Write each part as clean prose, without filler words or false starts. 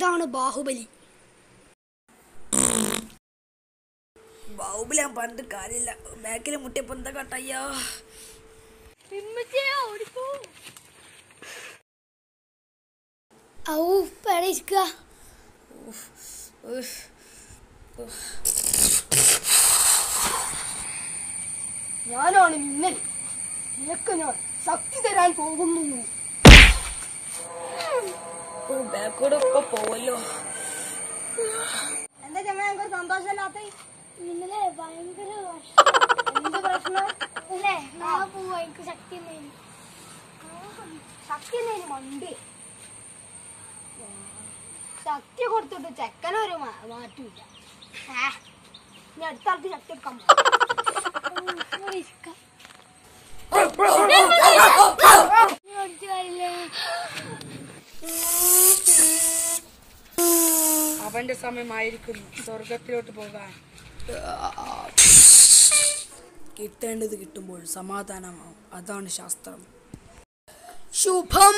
ഇതാണ് ബാഹുബലി. ബാഹുബലി ഞാൻ പറഞ്ഞിട്ട് കാര്യമില്ല. ബാക്കിൽ മുട്ടിയപ്പോ എന്താ കട്ടയ്യാ. ഞാനാണ് മിന്നൽ. നിനക്ക് ഞാൻ ശക്തി തരാൻ പോകുന്നു. ബാക്കോടെ ഒക്കെ പോവല്ലോ. എന്താ ചങ്ങ സന്തോഷമില്ലാത്ത? ഇന്നലെ ഭയങ്കര എന്ത് പ്രശ്നം? അല്ലേ നാളെ പോവാ. എനിക്ക് ശക്തി ശക്തി മണ്ടി ശക്തി കൊടുത്തിട്ട് ചെക്കനൊരു മാറ്റൂല. ഇനി അടുത്ത ആൾക്ക് ശക്തി എടുക്കാൻ അവന്റെ സമയമായിരിക്കുന്നു സ്വർഗത്തിലോട്ട് പോകാൻ. കിട്ടേണ്ടത് കിട്ടുമ്പോൾ സമാധാനമാവും. അതാണ് ശാസ്ത്രം. ശുഭം.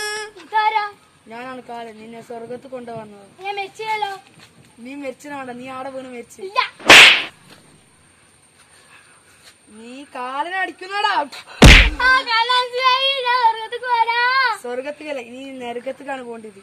ഞാനാണ് കാലം നിന്നെ സ്വർഗത്ത് കൊണ്ടുവന്നത്. ഞാൻ മെച്ചിയല്ലോ. നീ മെച്ചിനാണ്ട. നീ ആടെ വീണ് മെച്ച്. നീ കാലിനടിക്കുന്നടാ. സ്വർഗത്തിലല്ല, ഇനി നരകത്തിലാണ് പോകേണ്ടത്.